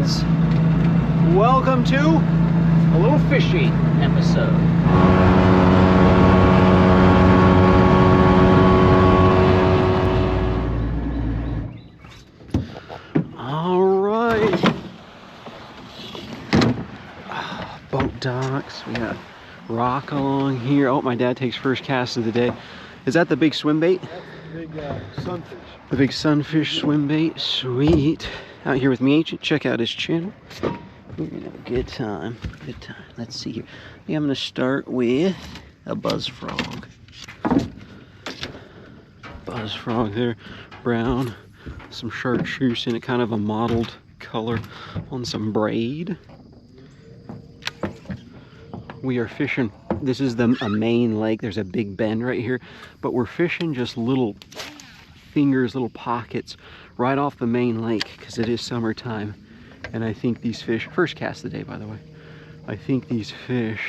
friends, welcome to a little fishing episode. All right, boat docks, we got rock along here. Oh, my dad takes first cast of the day. Is that the big swim bait? That's the big sunfish. The big sunfish swim bait, sweet. Out here with me, Ancient. Check out his channel. We're gonna have a good time. Good time. Let's see here. I'm gonna start with a buzz frog. Buzz frog there, brown, some chartreuse in it, kind of a mottled color on some braid. We are fishing. This is a main lake. There's a big bend right here, but we're fishing just little fingers, little pockets right off the main lake because it is summertime. And I think these fish, first cast of the day by the way, I think these fish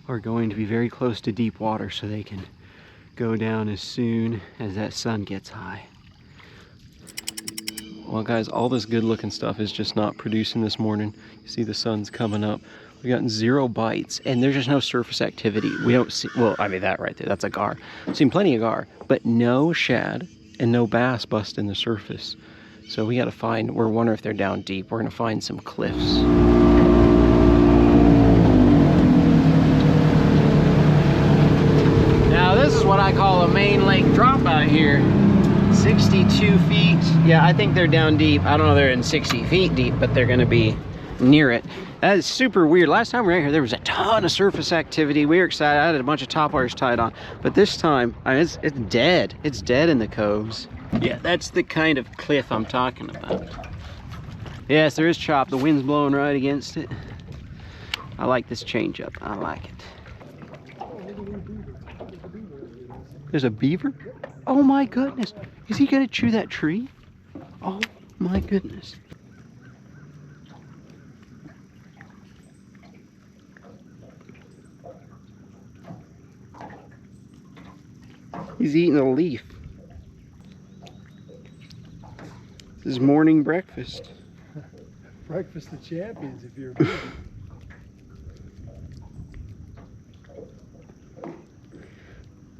are going to be very close to deep water so they can go down as soon as that sun gets high. Well guys, all this good looking stuff is just not producing this morning. You see the sun's coming up. We've gotten 0 bites and there's just no surface activity. We don't see, well, I mean that right there, that's a gar. I've seen plenty of gar, but no shad and no bass busting the surface. So we gotta find, we're wondering if they're down deep. We're gonna find some cliffs. Now this is what I call a main lake drop out here. 62 feet. Yeah, I think they're down deep. I don't know they're in 60 feet deep, but they're gonna be near it. That is super weird. Last time we were out here, there was a ton of surface activity. We were excited. I had a bunch of top wires tied on. But this time, I mean, it's dead. It's dead in the coves. Yeah, that's the kind of cliff I'm talking about. Yes, there is chop. The wind's blowing right against it. I like this change up. I like it. There's a beaver? Oh my goodness. Is he gonna chew that tree? Oh my goodness. He's eating a leaf. This is morning breakfast. Breakfast of champions if you're a beaver.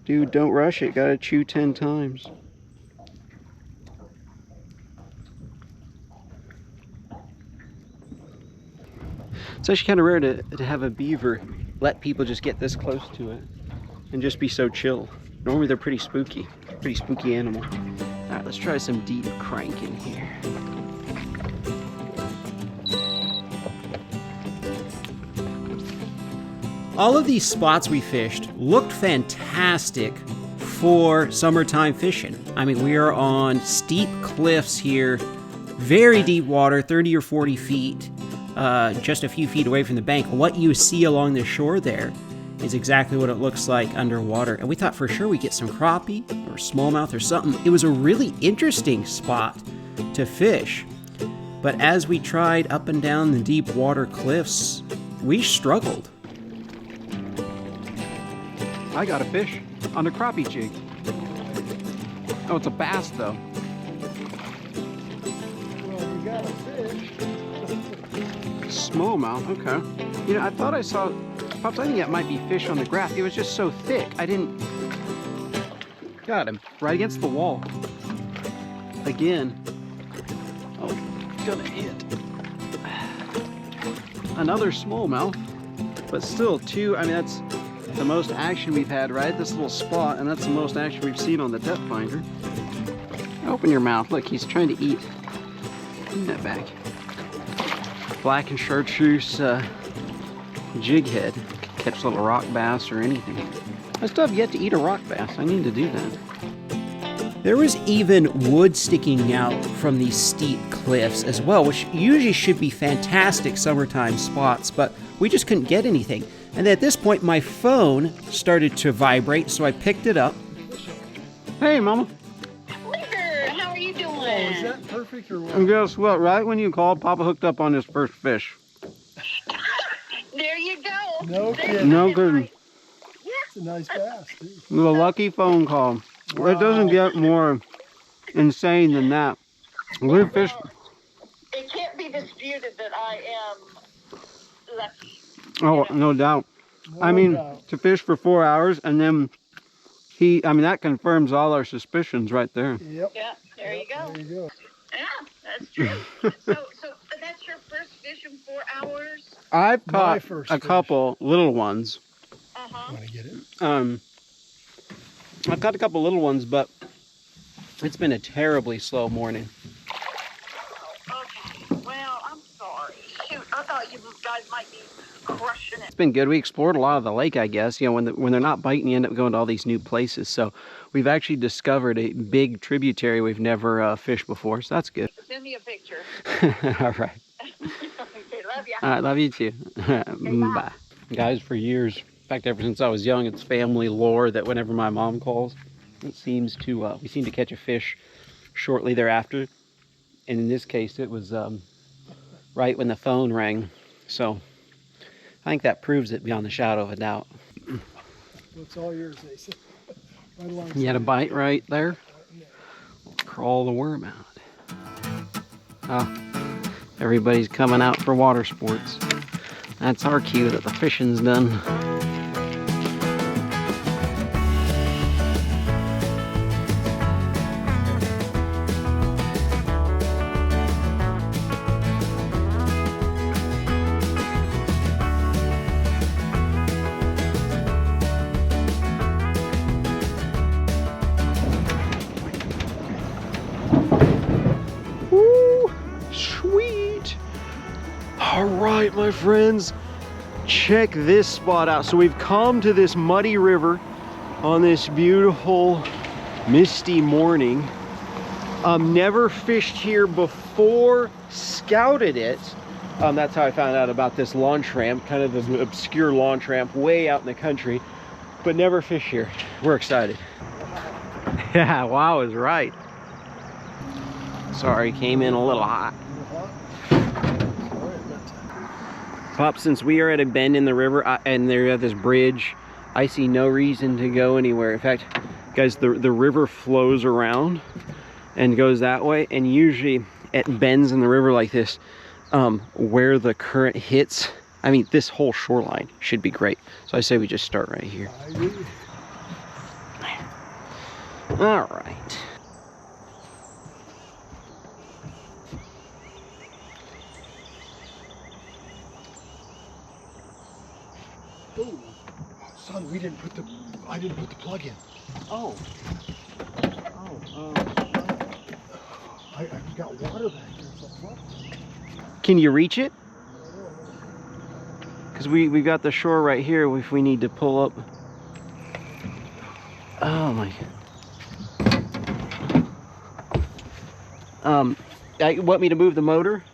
Dude, don't rush it. Gotta chew 10 times. It's actually kind of rare to have a beaver let people just get this close to it and just be so chill. Normally they're pretty spooky animal. All right, let's try some deep cranking here. All of these spots we fished looked fantastic for summertime fishing. I mean, we are on steep cliffs here, very deep water, 30 or 40 feet, just a few feet away from the bank. What you see along the shore there is exactly what it looks like underwater. And we thought for sure we'd get some crappie or smallmouth or something. It was a really interesting spot to fish. But as we tried up and down the deep water cliffs, we struggled. I got a fish on a crappie jig. Oh, it's a bass though. Well, you got a fish. Smallmouth, okay. You know, I thought I saw, Pops, I think that might be fish on the graph. It was just so thick, I didn't... Got him, right against the wall. Again. Oh, gonna hit. Another smallmouth, but still two, I mean, that's the most action we've had right at this little spot, and that's the most action we've seen on the depth finder. Open your mouth, look, he's trying to eat. Give that back. Black and chartreuse jig head. Catch a little rock bass or anything. I still have yet to eat a rock bass. I need to do that. There was even wood sticking out from these steep cliffs as well, which usually should be fantastic summertime spots, but we just couldn't get anything. And at this point, my phone started to vibrate, so I picked it up. Hey, Mama. Liquor, how are you doing? Oh, is that perfect or what? And guess what? Right when you called, Papa hooked up on his first fish. There you go. No kidding. No good. It's a nice bass, too. It was a lucky phone call. Wow. It doesn't get more insane than that. We fished. It can't be this disputed that I am lucky. Oh, no doubt. I mean, to fish for 4 hours and then I mean, that confirms all our suspicions right there. Yep. Yeah, there you go. There you go. Yeah, that's true. so that's your first fish in 4 hours? I've My caught first a fish. couple little ones. Uh-huh. Want to get it? I've caught a couple little ones, but it's been a terribly slow morning. Okay. Well, I'm sorry. Shoot, I thought you guys might be crushing it. It's been good. We explored a lot of the lake, I guess. You know, when they're not biting, you end up going to all these new places. So we've actually discovered a big tributary we've never fished before. So that's good. Send me a picture. All right. Okay, love ya. All right, love you too. Bye. Guys, for years, in fact, ever since I was young, it's family lore that whenever my mom calls, we seem to catch a fish shortly thereafter. And in this case, it was right when the phone rang. So I think that proves it beyond the shadow of a doubt. Well, it's all yours, they said. Right along You had a bite right there? Crawl the worm out. Oh, everybody's coming out for water sports. That's our cue that the fishing's done. Woo! Sweet! All right, my friends, check this spot out. So we've come to this muddy river on this beautiful misty morning. Never fished here before, scouted it. That's how I found out about this launch ramp, kind of an obscure launch ramp way out in the country, but never fished here. We're excited. Yeah, wow, I was right. Sorry, came in a little hot. Pop, since we are at a bend in the river and they're at this bridge, I see no reason to go anywhere. In fact, guys, the river flows around and goes that way. And usually at bends in the river like this, where the current hits, I mean, this whole shoreline should be great. So I say we just start right here. All right. Oh, son, I didn't put the plug in. Oh. I got water back here. So what? Can you reach it? Because we got the shore right here if we need to pull up. Oh my. You want me to move the motor?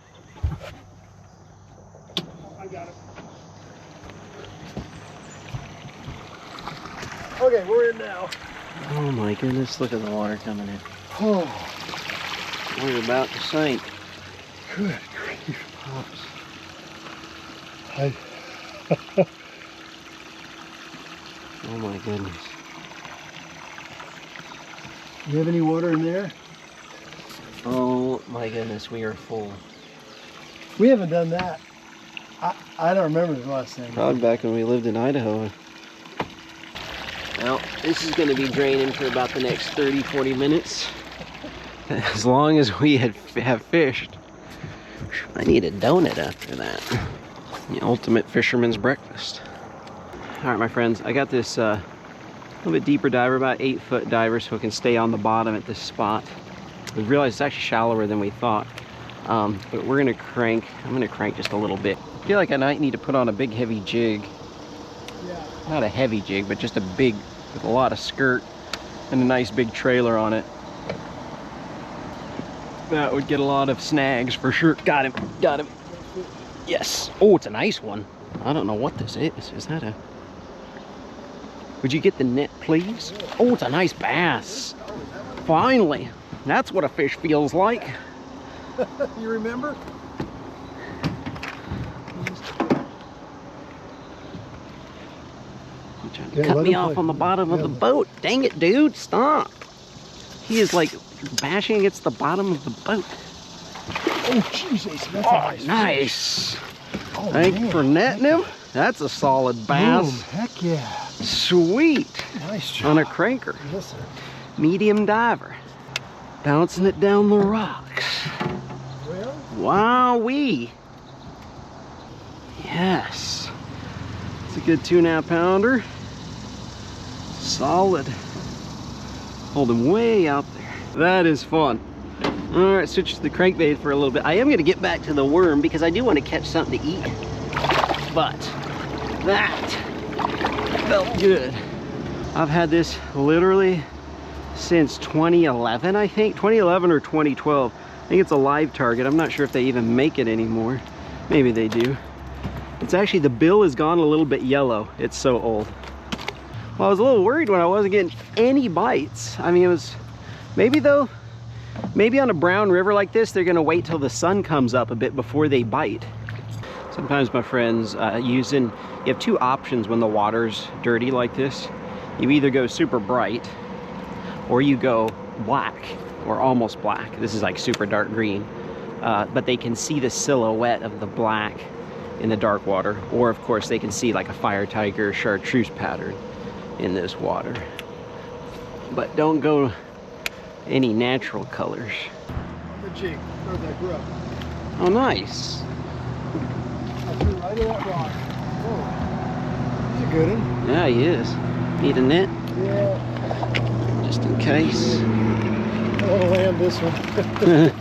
I got it. Okay, we're in now. Oh my goodness, look at the water coming in. Oh, We're about to sink. good grief. Pops. Oh my goodness. You have any water in there? Oh my goodness, we are full. We haven't done that. I don't remember the last time. Probably back when we lived in Idaho. Well, this is going to be draining for about the next 30-40 minutes. As long as we have fished. I need a donut after that. The ultimate fisherman's breakfast. All right, my friends, I got this a little bit deeper diver, about 8-foot diver, so we can stay on the bottom at this spot. We realized it's actually shallower than we thought. But we're gonna crank. I'm gonna crank just a little bit. I feel like I might need to put on a big heavy jig. Yeah. Not a heavy jig, but just a big, with a lot of skirt and a nice big trailer on it. That would get a lot of snags for sure. Got him, got him. Yes. Oh, it's a nice one. I don't know what this is. Is that a... Would you get the net, please? Oh, it's a nice bass. Finally. That's what a fish feels like. You remember? You're trying to Yeah, cut let me him off play. on the bottom of Yeah. the boat. Dang it, dude. Stop. He is like bashing against the bottom of the boat. Oh, Jesus. That's a Oh, nice. nice. Oh, Thank you man. for netting him. That's a solid Boom. bass. Heck yeah. Sweet. Nice job. On a cranker. Yes, sir. Medium diver. Bouncing it down the rocks. Well, Wowee. Yes. It's a good 2.5 pounder. Solid. Hold him way out there. That is fun. All right, switch to the crankbait for a little bit. I am gonna get back to the worm because I do want to catch something to eat. But that felt good. I've had this literally since 2011, I think. 2011 or 2012. I think it's a live target. I'm not sure if they even make it anymore. Maybe they do. It's actually, the bill has gone a little bit yellow. It's so old. Well, I was a little worried when I wasn't getting any bites. I mean, it was, maybe though, maybe on a brown river like this, they're gonna wait till the sun comes up a bit before they bite. Sometimes my friends you have two options when the water's dirty like this. You either go super bright or you go black or almost black. This is like super dark green, but they can see the silhouette of the black in the dark water, or of course they can see like a fire tiger chartreuse pattern in this water. But don't go any natural colors. the jig, or the grub. Oh, nice. I threw right at that rock. Oh, he's a good one. Yeah, he is. Need a net Yeah, just in case. I want to land this one.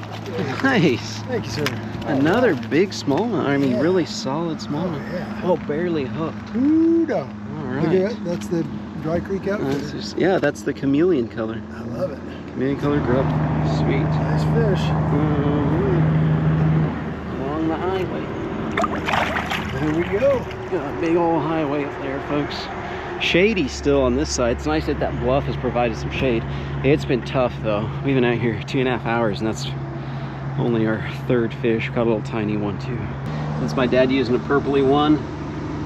Nice. Thank you, sir. Another big smallmouth. I mean, Yeah. really solid smallmouth. Oh, yeah. Oh, barely hooked. Ooh, no. All Look right. at that. That's the Dry Creek outfit. That's just, yeah, that's the chameleon color. I love it. Chameleon color grub. Sweet. Nice fish. Along the highway. There we go. Got a big old highway up there, folks. Shady still on this side. It's nice that that bluff has provided some shade. It's been tough though. We've been out here 2.5 hours and that's only our third fish. Caught a little tiny one too. That's my dad using a purpley one.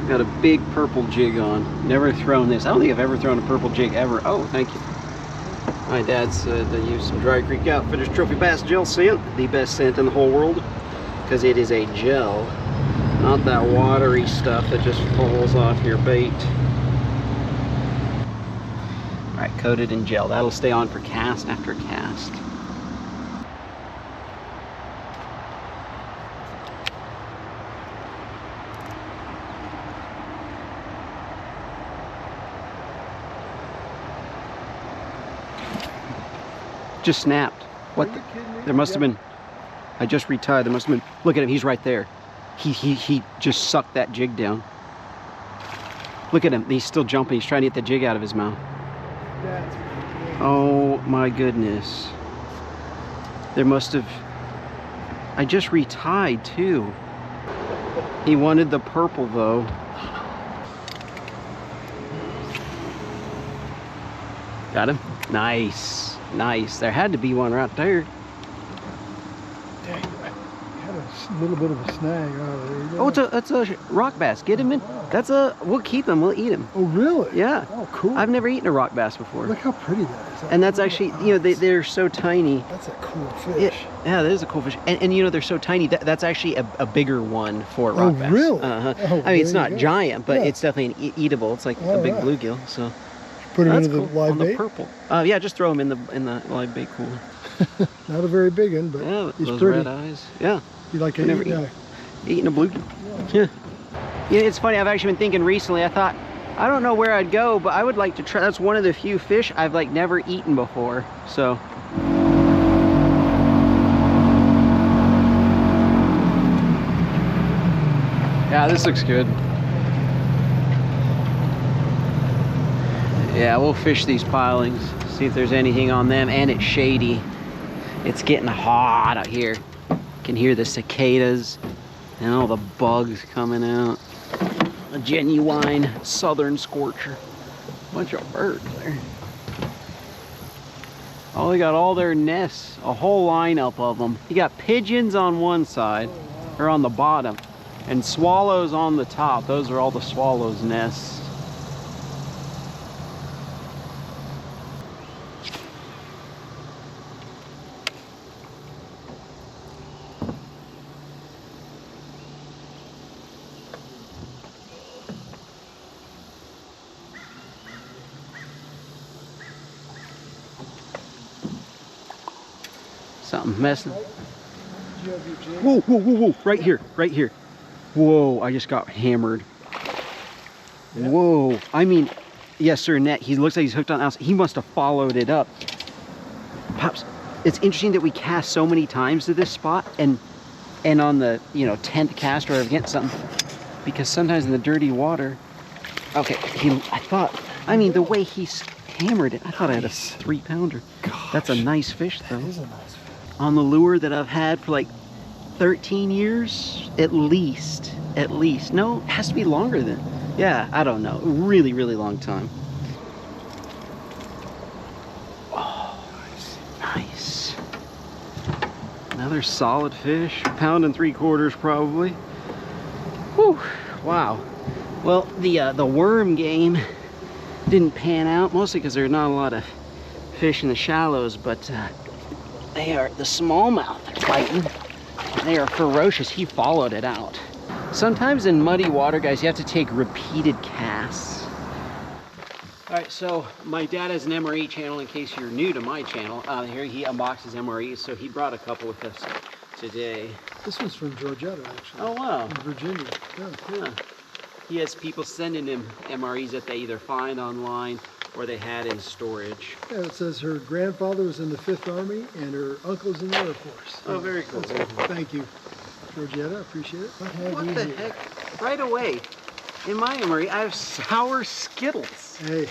Got a big purple jig on. Never thrown this. I don't think I've ever thrown a purple jig ever. Oh, thank you. My dad said to use some Dry Creek Outfitters Trophy Bass Gel Scent. The best scent in the whole world. Because it is a gel. Not that watery stuff that just falls off your bait. Alright, coated in gel. That'll stay on for cast after cast. Just snapped. What? Are you kidding me? There must have Yep. been. I just retied. There must have been. Look at him. He's right there. He just sucked that jig down. Look at him. He's still jumping. He's trying to get the jig out of his mouth. That's pretty cool. Oh my goodness. There must have. I just retied too. He wanted the purple though. Got him? Nice. Nice. There had to be one right there. Dang, I had a little bit of a snag. Oh, there you go. Oh, it's a rock bass. Get him in. That's we'll keep him. We'll eat him. Oh, really? Yeah. Oh, cool. I've never eaten a rock bass before. Look how pretty that is. And that's actually, you know, they're so tiny. That's a cool fish. Yeah, that is a cool fish. And you know, they're so tiny. That's actually a bigger one for a rock bass. really? Uh-huh. Oh, I mean, it's there not you go. giant, but Yeah. it's definitely eatable. It's like a All big right. bluegill. So Put him that's into cool. the live On bait. the purple. Yeah, just throw him in the live bait cooler. Not a very big one, but Yeah, he's those pretty. red eyes. Yeah, You like Never it? eat. Yeah. eating a bluegill. Yeah. Yeah, it's funny. I've actually been thinking recently. I thought, I don't know where I'd go, but I would like to try. That's one of the few fish I've like never eaten before. So. Yeah, this looks good. Yeah, we'll fish these pilings, see if there's anything on them, and it's shady. It's getting hot out here. Can hear the cicadas and all the bugs coming out. A genuine southern scorcher. Bunch of birds there. Oh, they got all their nests, a whole lineup of them. You got pigeons on one side, or on the bottom, and swallows on the top. Those are all the swallows' nests. Something messing. Did you have your jig? Whoa, whoa, whoa, whoa. Right here, right here. Whoa, I just got hammered. Yeah. Whoa. I mean, yes, sir, net. He looks like he's hooked on outside. He must have followed it up. Pops, it's interesting that we cast so many times to this spot and on the, 10th cast or against something, because sometimes in the dirty water, okay, I mean, the way he's hammered it, I thought I had a 3-pounder. Gosh. That's a nice fish, though. That is a nice fish. On the lure that I've had for like 13 years, at least. No, it has to be longer than, yeah, I don't know. Really, really long time. Oh, nice. Another solid fish, 1 3/4 probably. Whew, wow. Well, the worm game didn't pan out, mostly because there are not a lot of fish in the shallows, but the smallmouth are biting. They are ferocious. He followed it out. Sometimes in muddy water, guys, you have to take repeated casts. All right, so my dad has an MRE channel, in case you're new to my channel. Here he unboxes MREs, so he brought a couple with us today. This one's from Georgetta, actually. Oh, wow. In Virginia. Yeah. He has people sending him MREs that they either find online or they had in storage. Yeah, it says her grandfather was in the 5th Army and her uncle's in the Air Force. Oh, very cool. That's cool. Thank you, Georgetta. I appreciate it. What the heck? Right away, in my MRE, I have sour Skittles. Hey.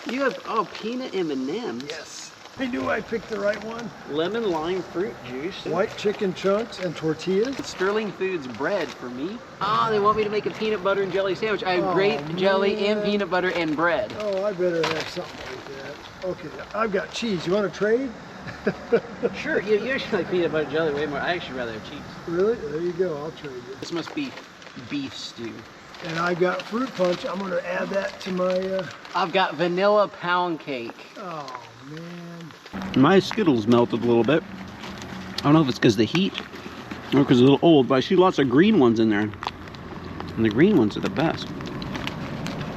You have, peanut M&Ms. Yes. I knew I picked the right one. Lemon lime fruit juice. White chicken chunks and tortillas. Sterling Foods bread for me. They want me to make a peanut butter and jelly sandwich. I have Oh, grape jelly and man. peanut butter and bread. Oh, I better have something like that. Okay, I've got cheese. You want to trade? Sure, you actually like peanut butter jelly way more. I actually rather have cheese. Really? There you go. I'll trade you. This must be beef stew. And I've got fruit punch. I'm going to add that to my... I've got vanilla pound cake. Oh, man. My Skittles melted a little bit. I don't know if it's because of the heat or because it's a little old, but I see lots of green ones in there. And the green ones are the best.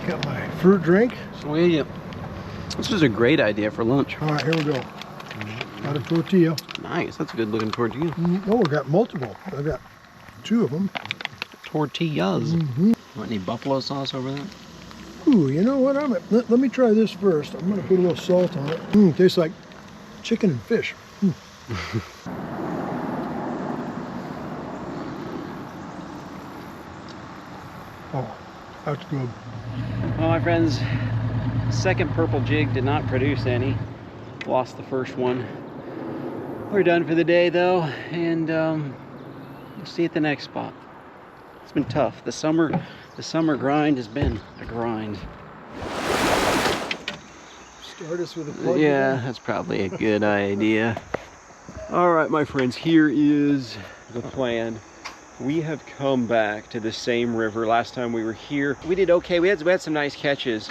Got my fruit drink. Sweet. This is a great idea for lunch. All right, here we go. Got a tortilla. Nice, that's a good looking tortilla. Oh, we got multiple. I've got 2 of them. Tortillas. Mm-hmm. Want any buffalo sauce over there? Ooh, you know what? Let me try this first. I'm going to put a little salt on it. Tastes like chicken and fish. Oh, that's good. Well, my friends, second purple jig did not produce any. Lost the first one. We're done for the day though, and we'll see you at the next spot. It's been tough. The summer grind has been a grind. Start us with a plug. Yeah, that's probably a good idea. All right, my friends, here is the plan. We have come back to the same river. Last time we were here, we did okay. We had some nice catches,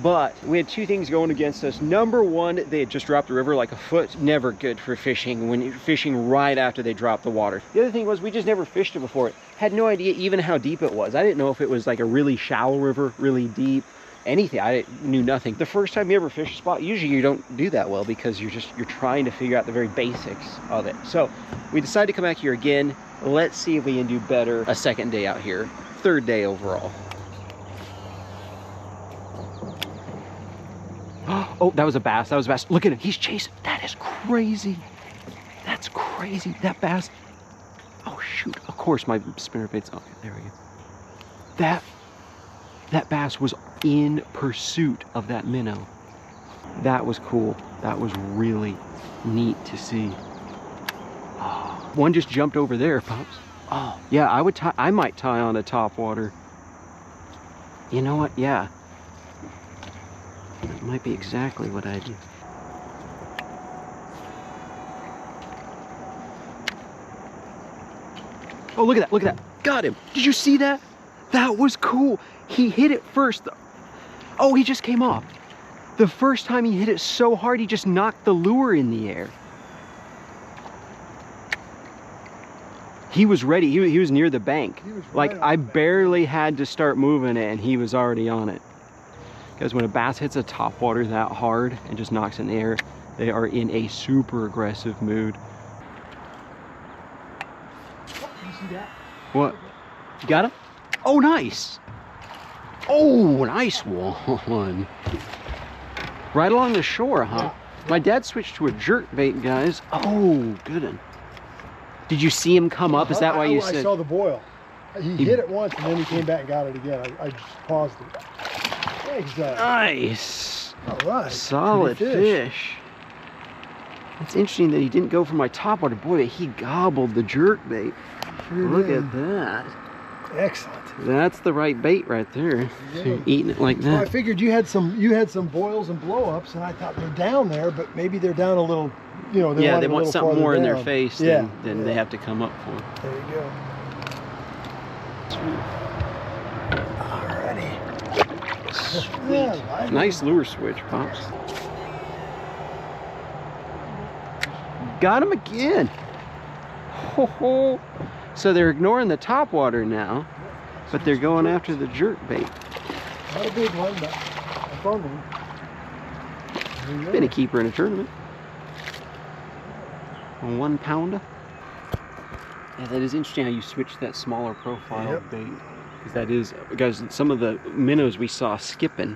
but we had 2 things going against us. Number one, they had just dropped the river like a foot. Never good for fishing when you're fishing right after they drop the water. The other thing was we just never fished it before. Had no idea even how deep it was. I didn't know if it was like a really shallow river, really deep, anything. I knew nothing. The first time you ever fish a spot, usually you don't do that well because you're trying to figure out the very basics of it. So we decided to come back here again. Let's see if we can do better a second day out here. 3rd day overall. Oh, that was a bass. That was a bass. Look at him. He's chasing. That is crazy. That's crazy. That bass. Oh, shoot. Of course, my spinner bait's. Okay, there we go. That bass was in pursuit of that minnow. That was cool. That was really neat to see. Oh, one just jumped over there, Pops. Oh, yeah, I might tie on a top water. You know what? Yeah. That might be exactly what I do. Oh, look at that, look at that. Got him. Did you see that? That was cool. He hit it first. Oh, he just came off. The first time he hit it so hard, he just knocked the lure in the air. He was ready. He was near the bank. Like, I barely had to start moving it, and he was already on it. Because when a bass hits a topwater that hard and just knocks it in the air, They are in a super aggressive mood. You see that? What? You got him? Oh, nice. Oh, nice one. Right along the shore, huh? Yeah. My dad switched to a jerk bait, guys. Oh, good one. Did you see him come up? Is that why you I said? saw the boil. He hit it once and then he came back and got it again. I just paused it. Thanks, Nice. all right. Solid Pretty fish. It's interesting that he didn't go for my topwater. Boy, he gobbled the jerk bait. Sure Look did. at that. Excellent. That's the right bait right there. So you're Yeah. eating it like Well, I that. figured you had some boils and blow-ups, and I thought they're down there, but maybe they're down a little. You know, Yeah, want they it a want little something farther more in their down. face Yeah, than they have to come up for. There you go. Alrighty. Yeah, Nice lure switch, Pops. Got him again. Ho ho. So they're ignoring the topwater now, but they're going after the jerk bait. Not a big one, but a fun one. There you Been a go. keeper in a tournament. A 1 pounder. Yeah, that is interesting how you switched that smaller profile Yep. bait. Because that is, guys, some of the minnows we saw skipping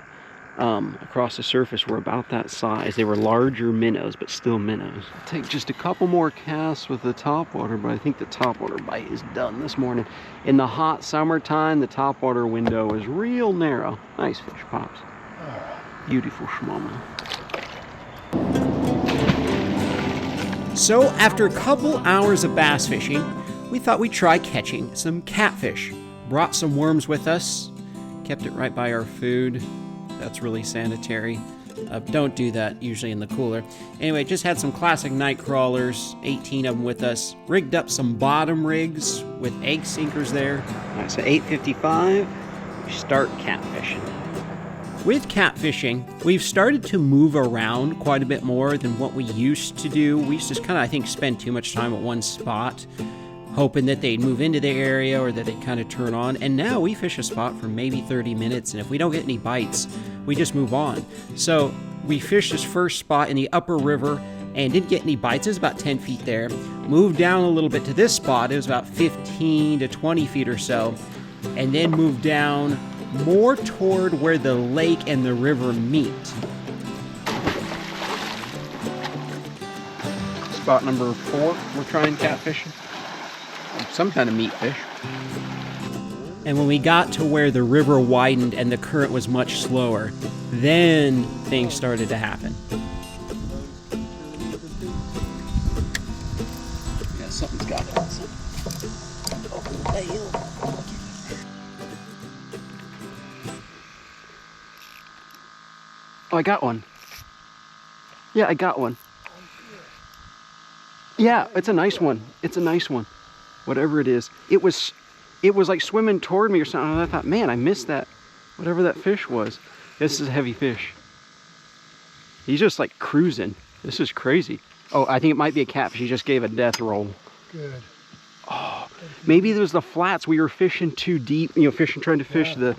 across the surface were about that size. They were larger minnows, but still minnows. I'll take just a couple more casts with the topwater, but I think the topwater bite is done this morning. In the hot summertime, the topwater window is real narrow. Nice fish, Pops. Beautiful smallmouth. So after a couple hours of bass fishing, we thought we'd try catching some catfish. Brought some worms with us, kept it right by our food. That's really sanitary. Don't do that usually in the cooler. Anyway, just had some classic night crawlers, 18 of them with us. Rigged up some bottom rigs with egg sinkers there. All right, so 8:55, we start catfishing. With catfishing, we've started to move around quite a bit more than what we used to do. We used to kind of, I think, spend too much time at one spot, hoping that they'd move into the area or that they'd kind of turn on. And now we fish a spot for maybe 30 minutes, and if we don't get any bites, we just move on. So we fished this first spot in the upper river and didn't get any bites. It was about 10 feet there. Moved down a little bit to this spot. It was about 15 to 20 feet or so. And then moved down more toward where the lake and the river meet. Spot number 4, we're trying catfishing. Some kind of meat fish. And when we got to where the river widened and the current was much slower, then things started to happen. Yeah, something's got it. Oh, I got one. Yeah, I got one. Yeah, it's a nice one. It's a nice one. Whatever it is. It was like swimming toward me or something. And I thought, man, I missed that. Whatever that fish was. This is a heavy fish. He's just like cruising. This is crazy. Oh, I think it might be a catfish. He just gave a death roll. Good. Oh, maybe it was the flats. We were fishing too deep. You know, trying to fish the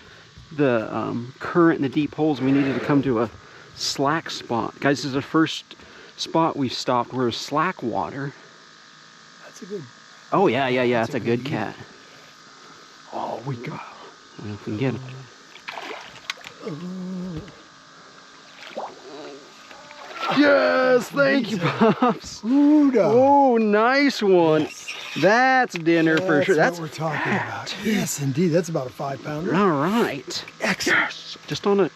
current in the deep holes. We needed to come to a slack spot. Guys, this is the first spot we've stopped where it's slack water. That's a good. Oh, yeah. That's a good cat. Oh, we got. I don't know if we can get him. Yes, thank you, Pops. Oh, nice one. Yes. That's dinner for sure. That's That's what we're talking about. Yes, indeed. That's about a 5 pounder. all right. Excellent. Yes. Just on a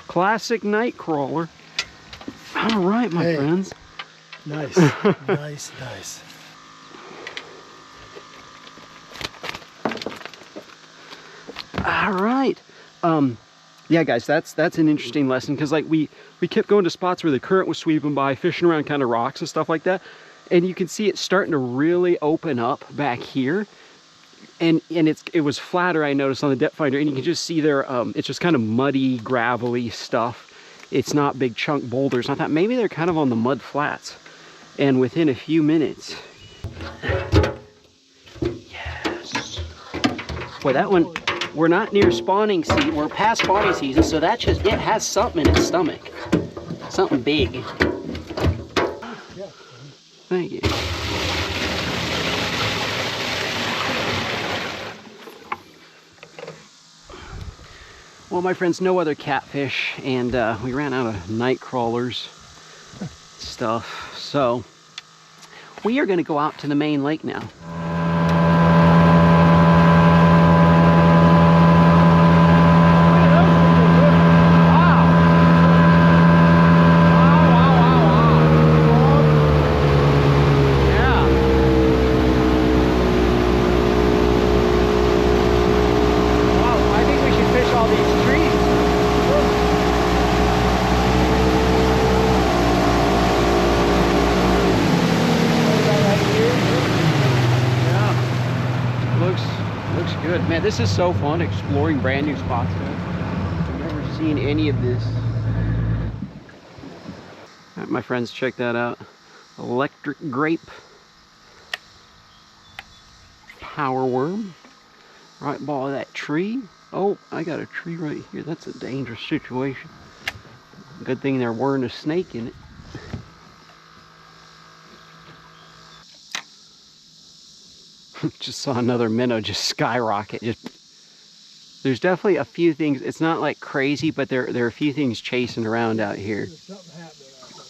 classic night crawler. All right, my Hey. friends. Nice. nice. All right. Yeah, guys, that's an interesting lesson because like we kept going to spots where the current was sweeping by, fishing around kind of rocks and stuff like that, and you can see it starting to really open up back here, and it was flatter, I noticed, on the depth finder, and you can just see there it's just kind of muddy, gravelly stuff. It's not big chunk boulders. I thought maybe they're kind of on the mud flats, and within a few minutes, yes, boy, that one. We're not near spawning season. We're past spawning season, so that just, it has something in its stomach. Something big. Thank you. Well, my friends, no other catfish, and we ran out of night crawlers stuff, so we are going to go out to the main lake now. Man, this is so fun, exploring brand new spots. I've never seen any of this. All right, my friends, check that out. Electric grape. Power worm. Right by that tree. Oh, I got a tree right here. That's a dangerous situation. Good thing there weren't a snake in it. Just saw another minnow just skyrocket. There's definitely a few things. It's not like crazy, but there are a few things chasing around out here.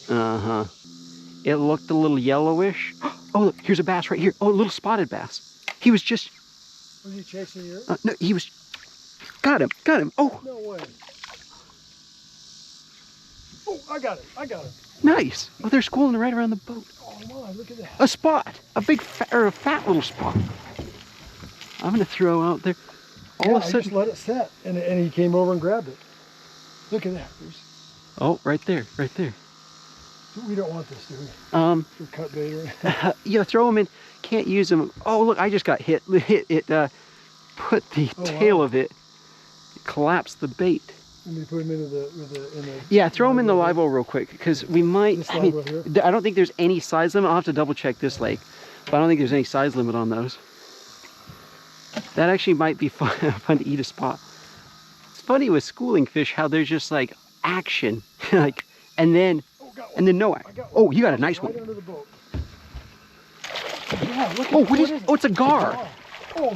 Uh-huh. It looked a little yellowish. Oh, look, here's a bass right here. Oh, a little spotted bass. He was just... Was he chasing you? No, he was... Got him, got him. Oh. No way. Oh, I got him, Nice. Oh, they're schooling right around the boat. Oh my, look at that. A spot. A big, a fat little spot. I'm going to throw out there. All of a I sudden... just let it set, and he came over and grabbed it. Look at that. Oh, right there, right there. We don't want this, do we? For cut bait or anything? Yeah, throw them in. Can't use them. Oh, look, I just got hit. It put the tail of it. Collapsed the bait. Let me put them into the yeah, throw them in the live well real quick, because we might... This I mean, live well I don't think there's any size limit. I'll have to double check this lake, but I don't think there's any size limit on those. That actually might be fun to eat a spot. It's funny with schooling fish how there's just like action, like, and then no action. Oh, you got a nice one. Right under the boat. Yeah, look at Oh, what is it? Oh, it's a gar.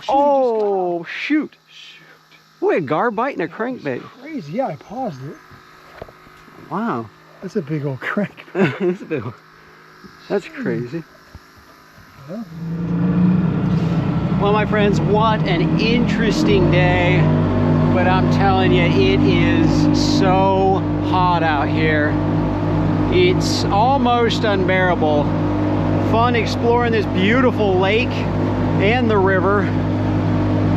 Oh, shoot. Boy, a gar biting a crankbait. Crazy. Yeah, I paused it. Wow. That's a big old crankbait. That's a big one. That's crazy. Yeah. Well, my friends, what an interesting day. But I'm telling you, it is so hot out here. It's almost unbearable. Fun exploring this beautiful lake and the river.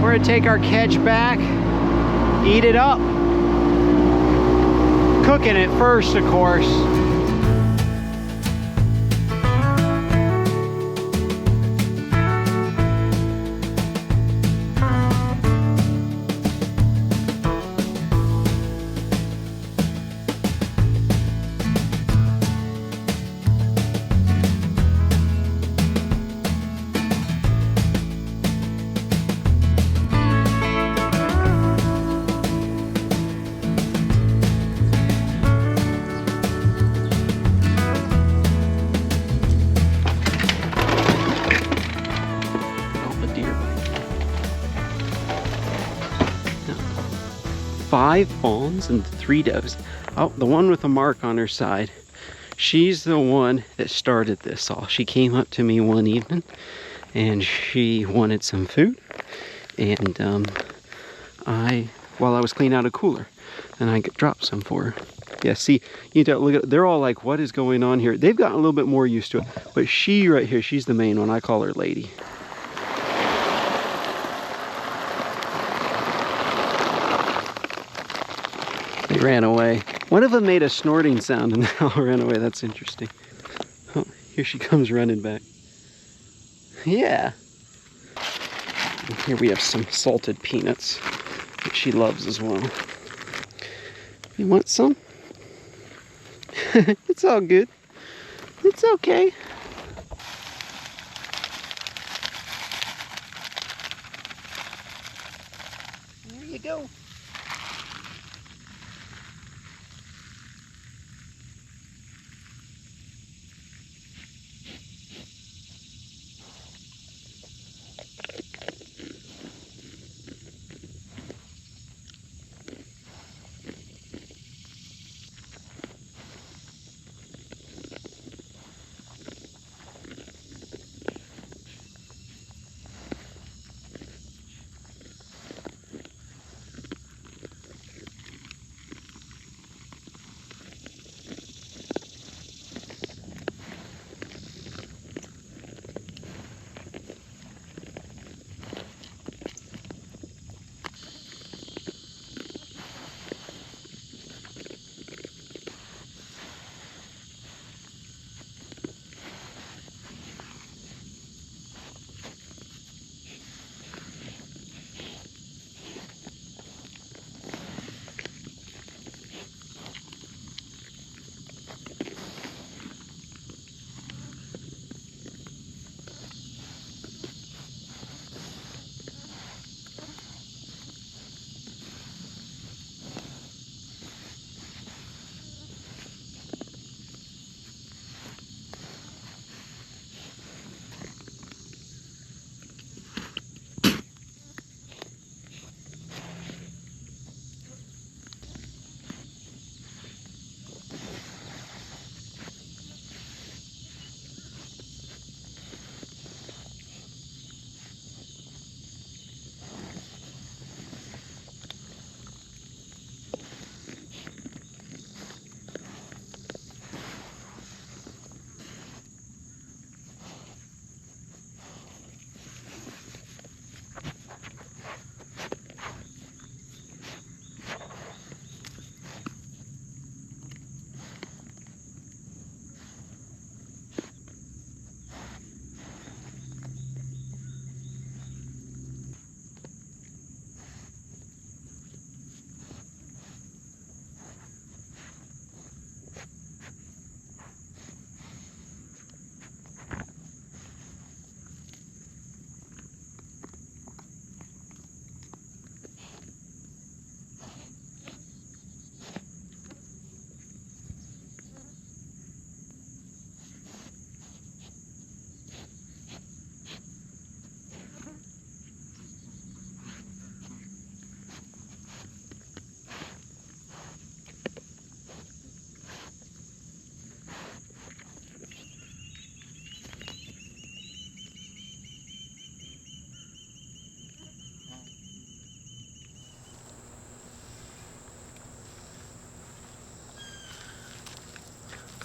We're gonna take our catch back, eat it up. Cooking it first, of course. Five fawns and 3 does. Oh, the one with a mark on her side. She's the one that started this all. She came up to me one evening and she wanted some food. And while I was cleaning out a cooler, and I dropped some for her. Yeah, see, you know, look at, they're all like, what is going on here? They've gotten a little bit more used to it. But she right here, she's the main one. I call her Lady. They ran away. One of them made a snorting sound and they all ran away. That's interesting. Oh, here she comes running back. Yeah. And here we have some salted peanuts that she loves as well. You want some? It's all good. It's okay. There you go.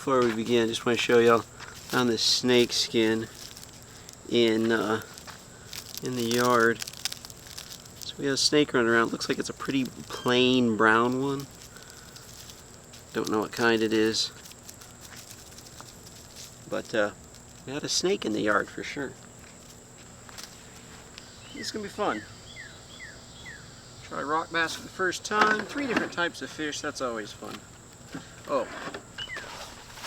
before we begin, I just want to show y'all on this snake skin in the yard. So we have a snake running around. Looks like it's a pretty plain brown one. Don't know what kind it is. But we had a snake in the yard for sure. It's gonna be fun. Try rock bass for the first time. 3 different types of fish, that's always fun. Oh,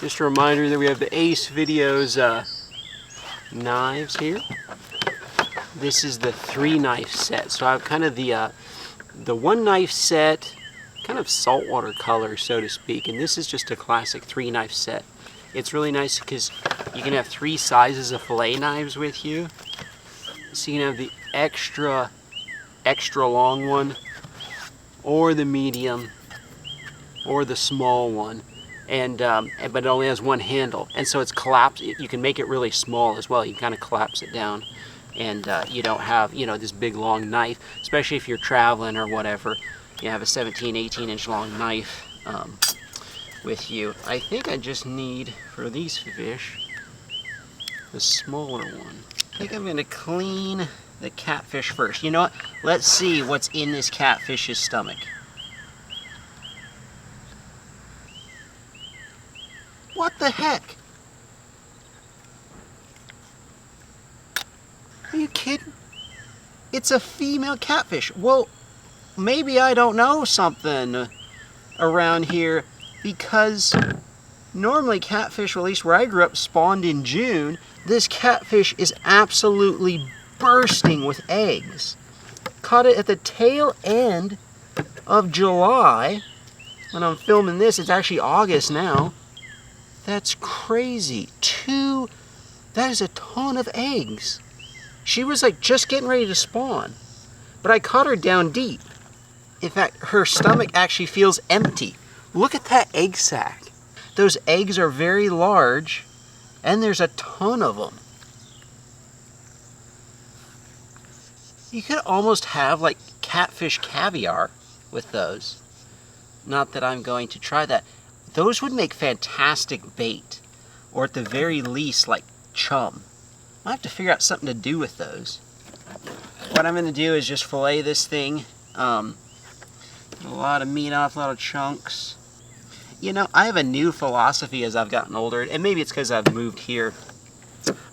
just a reminder that we have the Ace Videos knives here. This is the 3-knife set. So I have kind of the 1-knife set, kind of saltwater color, so to speak. And this is just a classic 3-knife set. It's really nice because you can have 3 sizes of fillet knives with you. So you can have the extra long one, or the medium, or the small one. And but it only has 1 handle, and so it's collapsed. You can make it really small as well. You can kind of collapse it down, and you don't have, you know, this big long knife, especially if you're traveling or whatever. You have a 17-18 inch long knife with you. I think I just need, for these fish, the smaller one. I think I'm gonna clean the catfish first. You know what? Let's see what's in this catfish's stomach. What the heck? Are you kidding? It's a female catfish. Well, maybe I don't know something around here, because normally catfish, well, at least where I grew up, spawned in June. This catfish is absolutely bursting with eggs. Caught it at the tail end of July. When I'm filming this, it's actually August now. That's crazy. That is a ton of eggs. She was like just getting ready to spawn, but I caught her down deep. In fact, her stomach actually feels empty. Look at that egg sac. Those eggs are very large, and there's a ton of them. You could almost have like catfish caviar with those. Not that I'm going to try that. Those would make fantastic bait, or at the very least like chum. I have to figure out something to do with those. What I'm going to do is just fillet this thing. A lot of meat off, a lot of chunks. You know, I have a new philosophy as I've gotten older, and maybe it's because I've moved here.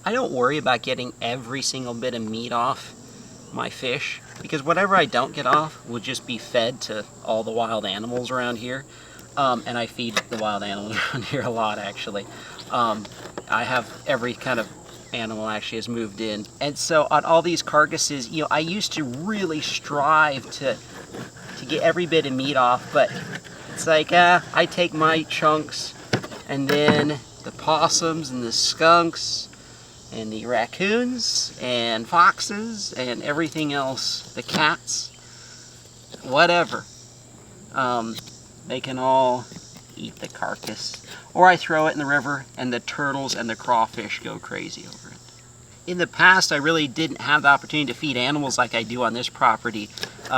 I don't worry about getting every single bit of meat off my fish, because whatever I don't get off will just be fed to all the wild animals around here. And I feed the wild animals around here a lot, actually. I have every kind of animal actually has moved in. And so on all these carcasses, you know, I used to really strive to get every bit of meat off, but it's like, I take my chunks, and then the possums and the skunks and the raccoons and foxes and everything else, the cats, whatever, they can all eat the carcass. Or I throw it in the river, and the turtles and the crawfish go crazy over it. In the past, I really didn't have the opportunity to feed animals like I do on this property.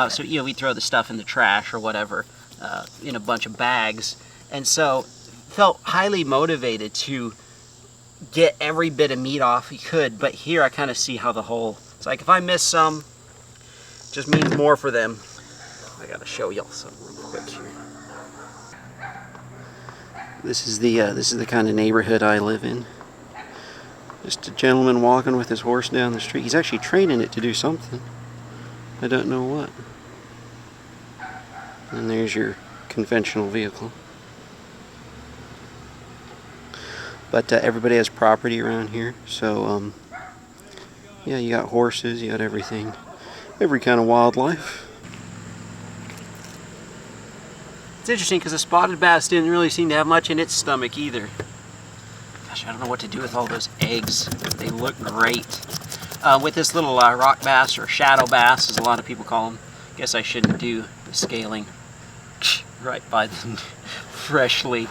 So, you know, we throw the stuff in the trash or whatever, in a bunch of bags. And so, felt highly motivated to get every bit of meat off we could. But here, I kind of see how the whole, it's like if I miss some, it just means more for them. I gotta show y'all something real quick here. This is the kind of neighborhood I live in. Just a gentleman walking with his horse down the street. He's actually training it to do something. I don't know what. And there's your conventional vehicle. But everybody has property around here, so yeah, you got horses, you got everything, every kind of wildlife. It's interesting because the spotted bass didn't really seem to have much in its stomach either. Gosh, I don't know what to do with all those eggs. They look great. With this little rock bass, or shadow bass, as a lot of people call them. Guess I shouldn't do the scaling right by the freshly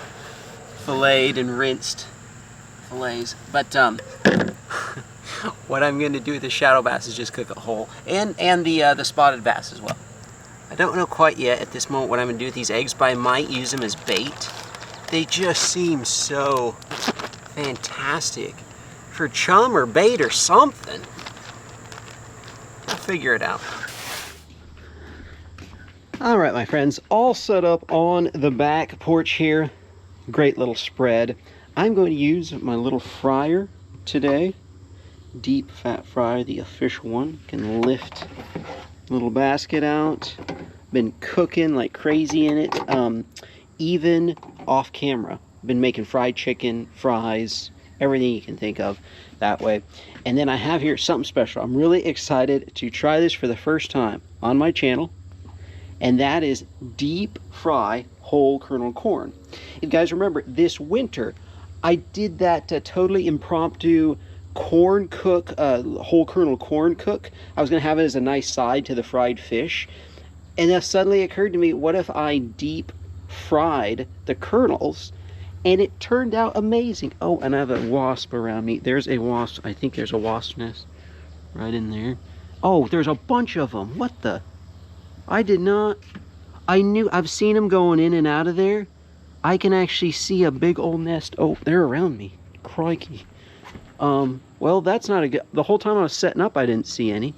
filleted and rinsed fillets. But what I'm going to do with the shadow bass is just cook it whole, and the spotted bass as well. I don't know quite yet at this moment what I'm going to do with these eggs, but I might use them as bait. They just seem so fantastic for chum or bait or something. We'll figure it out. All right, my friends, all set up on the back porch here. Great little spread. I'm going to use my little fryer today. Deep fat fryer, the official one. Can lift little basket out. Been cooking like crazy in it. Even off camera. Been making fried chicken, fries, everything you can think of that way. And then I have here something special. I'm really excited to try this for the first time on my channel. And that is deep fry whole kernel corn. If you guys remember, this winter, I did that totally impromptu corn cook, whole kernel corn cook. I was gonna have it as a nice side to the fried fish. And then suddenly occurred to me, what if I deep fried the kernels? And it turned out amazing. Oh, and I have a wasp around me. There's a wasp. I think there's a wasp nest right in there. Oh, there's a bunch of them. What the? I did not. I've seen them going in and out of there. I can actually see a big old nest. Oh, they're around me. Crikey. Well, that's not a good. The whole time I was setting up, I didn't see any.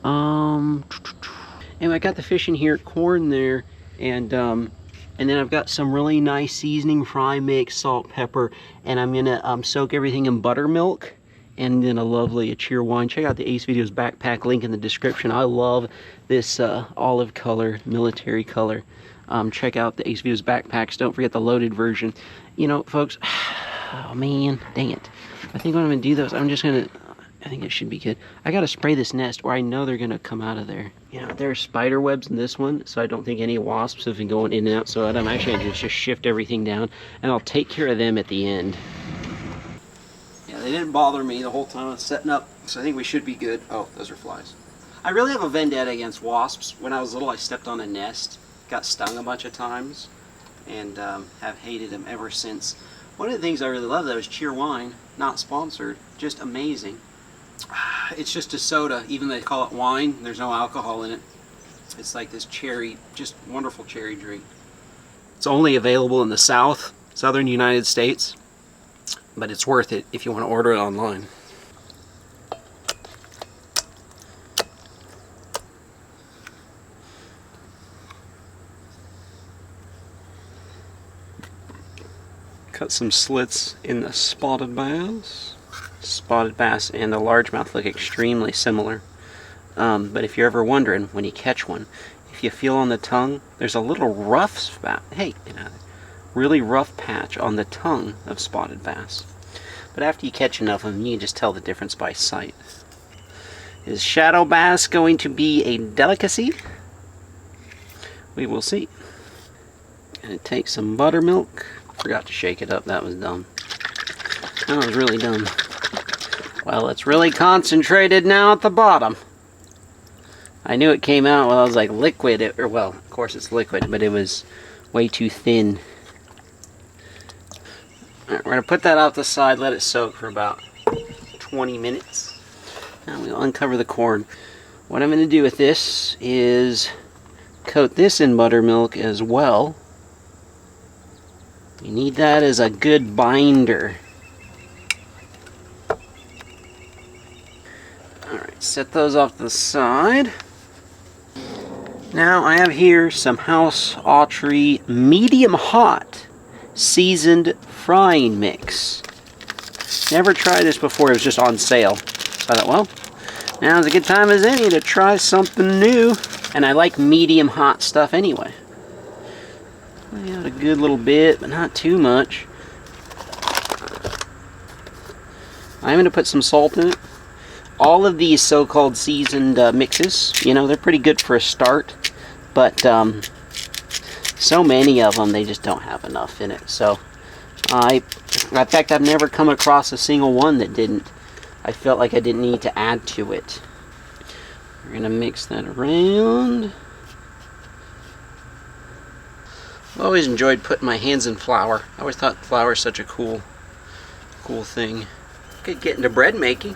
Anyway, I got the fish in here, corn there, and then I've got some really nice seasoning, fry mix, salt, pepper, and I'm gonna soak everything in buttermilk, and then a lovely cheer wine. Check out the Ace Videos backpack, link in the description. I love this olive color, military color. Check out the Ace Videos backpacks. Don't forget the loaded version. You know, folks, oh man, dang it. I think when I'm gonna do those, I think it should be good. I gotta spray this nest where I know they're gonna come out of there. You know, there are spider webs in this one, so I don't think any wasps have been going in and out, so I'm actually gonna just shift everything down, and I'll take care of them at the end. Yeah, they didn't bother me the whole time I was setting up, so I think we should be good. Oh, those are flies. I really have a vendetta against wasps. When I was little, I stepped on a nest, got stung a bunch of times, and have hated them ever since. One of the things I really love, though, is Cheer Wine. Not sponsored, just amazing. It's just a soda, even though they call it wine, there's no alcohol in it. It's like this cherry, just wonderful cherry drink. It's only available in the southern United States, but it's worth it if you want to order it online. Cut some slits in the spotted bass. Spotted bass and the largemouth look extremely similar. But if you're ever wondering, when you catch one, if you feel on the tongue, there's a little rough spot. Hey, get out of there. Really rough patch on the tongue of spotted bass. But after you catch enough of them, you can just tell the difference by sight. Is shadow bass going to be a delicacy? We will see. Gonna take some buttermilk. Forgot to shake it up, that was dumb. That was really dumb. Well, it's really concentrated now at the bottom. I knew it came out, well, I was like liquid, well, of course it's liquid, but it was way too thin. Alright, we're going to put that off the side, let it soak for about 20 minutes. Now we'll uncover the corn. What I'm going to do with this is coat this in buttermilk as well. You need that as a good binder. Alright, set those off to the side. Now I have here some House Autry medium hot seasoned frying mix. Never tried this before, it was just on sale. So I thought, well, now's a good time as any to try something new. And I like medium hot stuff anyway. I got a good little bit, but not too much. I'm going to put some salt in it. All of these so-called seasoned mixes, you know, they're pretty good for a start, but so many of them, they just don't have enough in it. So, in fact, I've never come across a single one that didn't. I felt like I didn't need to add to it. We're going to mix that around. I've always enjoyed putting my hands in flour. I always thought flour is such a cool thing. Could get into bread making.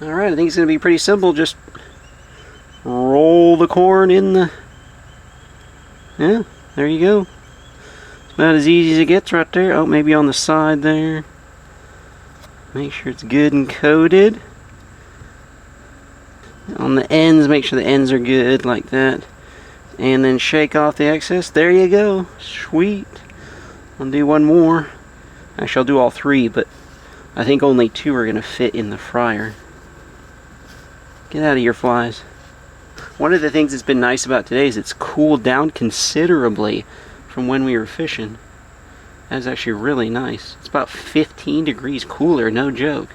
Alright, I think it's going to be pretty simple. Just roll the corn in the... Yeah, there you go. About as easy as it gets right there. Oh, maybe on the side there. Make sure it's good and coated. On the ends, make sure the ends are good like that. And then shake off the excess. There you go. Sweet. I'll do one more. Actually, I'll do all three, but I think only 2 are going to fit in the fryer. Get out of here, flies. One of the things that's been nice about today is it's cooled down considerably from when we were fishing. That's actually really nice. It's about 15 degrees cooler, no joke.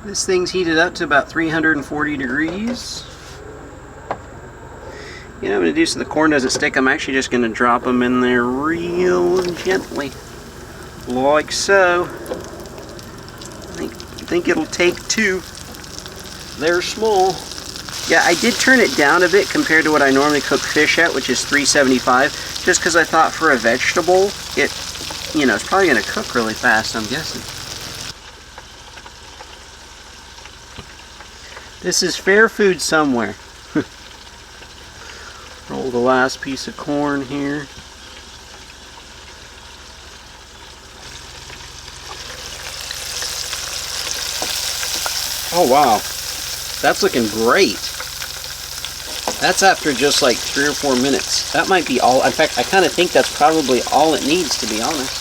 This thing's heated up to about 340 degrees. You know what I'm going to do so the corn doesn't stick? I'm actually just going to drop them in there real gently. Like so. I think it'll take 2. They're small. Yeah, I did turn it down a bit compared to what I normally cook fish at, which is 375, just because I thought for a vegetable, it's probably going to cook really fast, I'm guessing. This is fair food somewhere. Roll the last piece of corn here. Oh wow, that's looking great. That's after just like 3 or 4 minutes. That might be all. In fact, I kind of think that's probably all it needs, to be honest.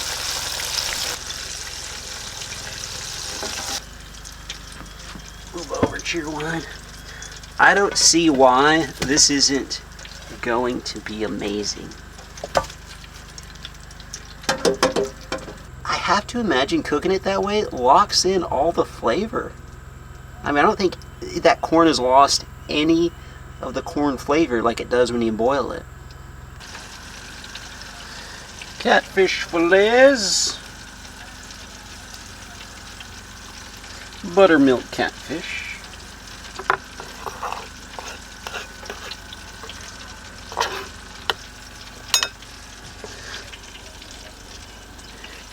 Move over to your wine. I don't see why this isn't going to be amazing. I have to imagine cooking it that way locks in all the flavor. I mean, I don't think that corn has lost any of the corn flavor like it does when you boil it. Catfish fillets. Buttermilk catfish.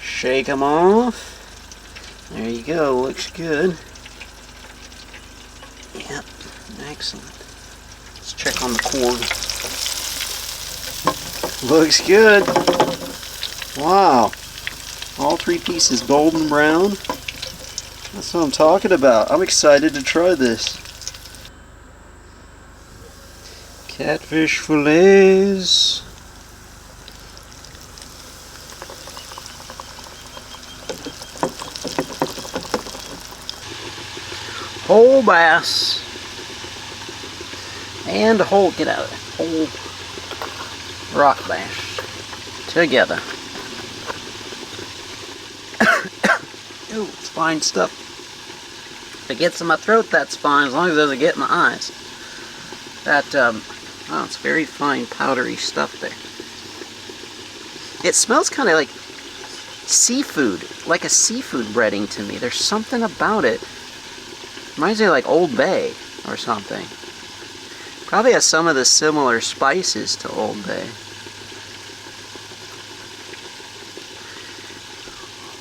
Shake them off. There you go, looks good. Yep, excellent. Let's check on the corn. Looks good. Wow. All 3 pieces golden brown. That's what I'm talking about. I'm excited to try this. Catfish fillets. Whole bass. And whole, get out of there, whole rock bass. Together. Ooh, it's fine stuff. If it gets in my throat, that's fine, as long as it doesn't get in my eyes. That, oh, it's very fine, powdery stuff there. It smells kind of like seafood, like a seafood breading to me. There's something about it. Reminds me of like Old Bay or something. Probably has some of the similar spices to Old Bay.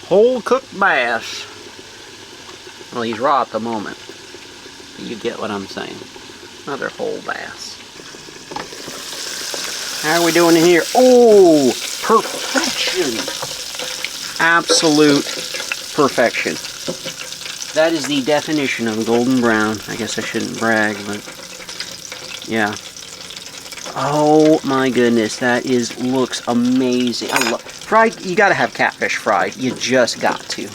Whole cooked bass. Well, he's raw at the moment. You get what I'm saying. Another whole bass. How are we doing here? Oh, perfection. Absolute perfection. That is the definition of golden brown. I guess I shouldn't brag, but yeah. Oh my goodness, that looks amazing. I love fried. You gotta have catfish fried. You just got to.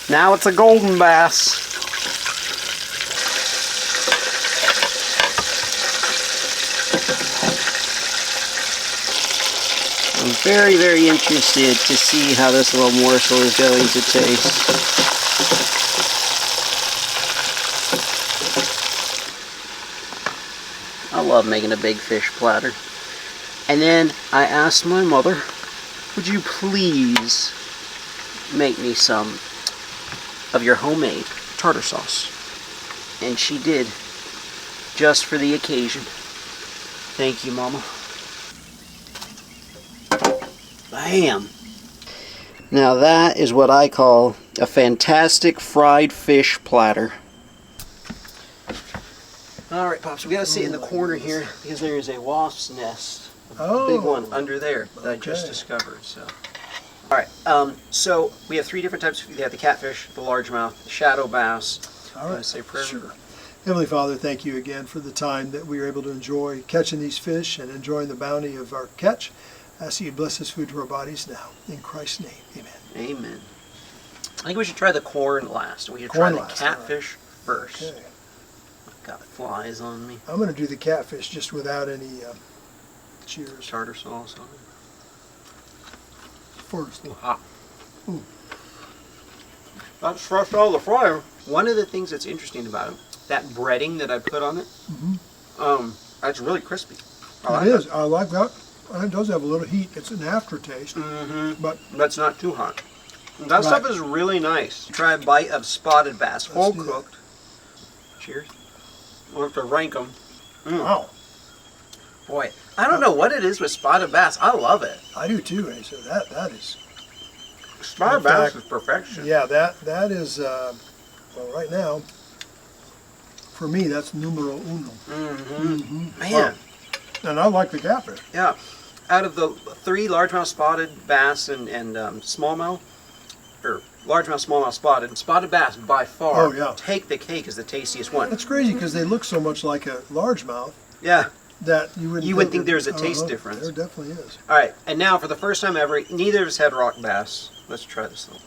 Now it's a golden bass. I'm very, very interested to see how this little morsel is going to taste. I love making a big fish platter. And then I asked my mother, would you please make me some of your homemade tartar sauce? And she did. just for the occasion. Thank you, Mama. Bam! Now that is what I call a fantastic fried fish platter. Alright, Pops, we gotta sit in the corner here because there is a wasp's nest. A big one under there that I just discovered. So, alright, so we have 3 different types. We have the catfish, the largemouth, the shadow bass. All right, Say a prayer? sure. Heavenly Father, thank you again for the time that we are able to enjoy catching these fish and enjoying the bounty of our catch. I ask you to bless this food to our bodies now. In Christ's name, amen. Amen. I think we should try the corn last. We should Corn try the last, catfish first. Okay. Got flies on me. I'm going to do the catfish just without any cheers. Tartar sauce on it. First. Ooh, hot. Ooh. That's fresh out of the fryer. One of the things that's interesting about it, that breading that I put on it, that's really crispy. It is. I like that. It does have a little heat. It's an aftertaste, but that's not too hot. That stuff is really nice. Try a bite of spotted bass, whole cooked. Cheers. We'll have to rank them. Wow. Boy, I don't know what it is with spotted bass. I love it. I do too, Asa. That is. Spotted bass is perfection. Yeah, that is. Well, right now, for me, that's numero uno. Man. And I like the catfish. Yeah. Out of the 3 largemouth spotted bass and smallmouth, or largemouth, smallmouth, spotted bass by far take the cake as the tastiest one. It's crazy because they look so much like a largemouth. Yeah. That you wouldn't think there's a taste difference. There definitely is. All right, and now for the first time ever, neither of us had rock bass. Let's try this one.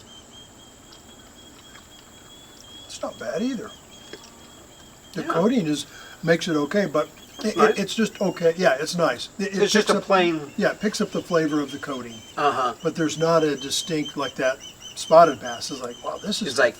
It's not bad either. The coating makes it okay, but it's just okay. Yeah, it's nice. It's just a plain. Yeah, it picks up the flavor of the coating. But there's not a distinct like that spotted bass is like, wow, this is. It's like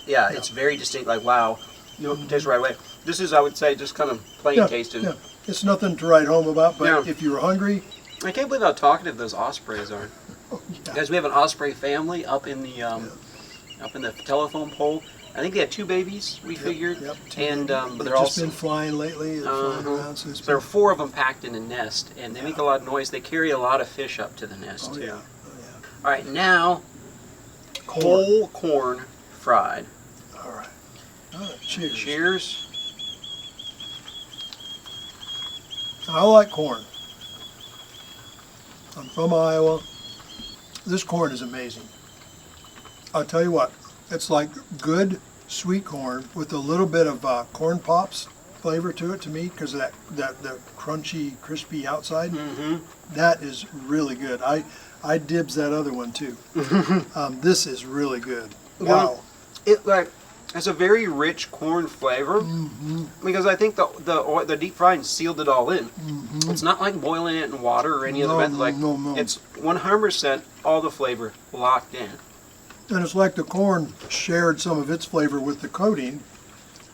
it's very distinct. Like wow, it tastes right away. This is, I would say, just kind of plain tasting. Yeah. It's nothing to write home about, but if you're hungry. I can't believe how talkative those ospreys are. Oh, yeah. Guys, we have an osprey family up in the telephone pole. I think they had 2 babies, we figured. Yep, and but they've they're just also been flying lately. Flying around, so there are 4 of them packed in a nest, and they make a lot of noise. They carry a lot of fish up to the nest, too. Yeah. All right, now, whole corn fried. All right. Cheers. Cheers. I like corn. I'm from Iowa. This corn is amazing. I'll tell you what, it's like good sweet corn with a little bit of corn pops flavor to it to me because of that crunchy, crispy outside. That is really good. I dibs that other one too. This is really good. Wow. It's a very rich corn flavor because I think the deep frying sealed it all in. It's not like boiling it in water or any other method. No. It's 100% all the flavor locked in. And it's like the corn shared some of its flavor with the coating.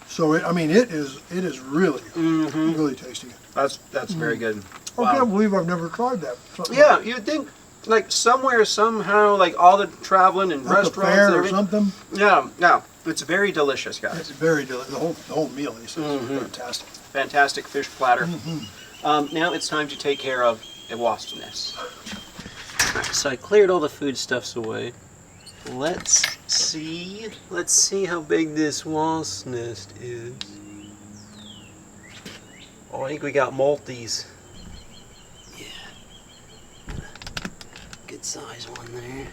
So it is really really tasty. That's very good. I can't believe I've never tried that. Yeah, you'd think like somewhere somehow like all the traveling and like restaurants a fair and or everything. something. Yeah. It's very delicious, guys. It's very delicious. The whole meal is fantastic. Fantastic fish platter. Now it's time to take care of a wasp's nest. Alright, so I cleared all the foodstuffs away. Let's see how big this wasp's nest is. Oh, I think we got multis. Yeah. Good size one there.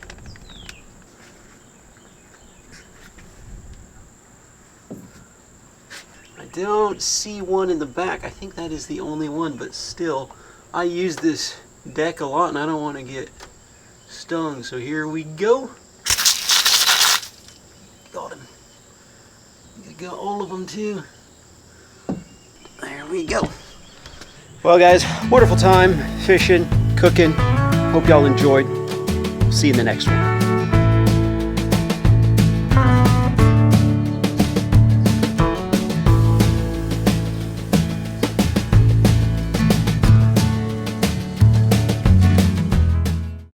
I don't see one in the back. I think that is the only one, but still, I use this deck a lot and I don't want to get stung. So here we go. Got him. Got all of them too. There we go. Well guys, wonderful time fishing, cooking. Hope y'all enjoyed. See you in the next one.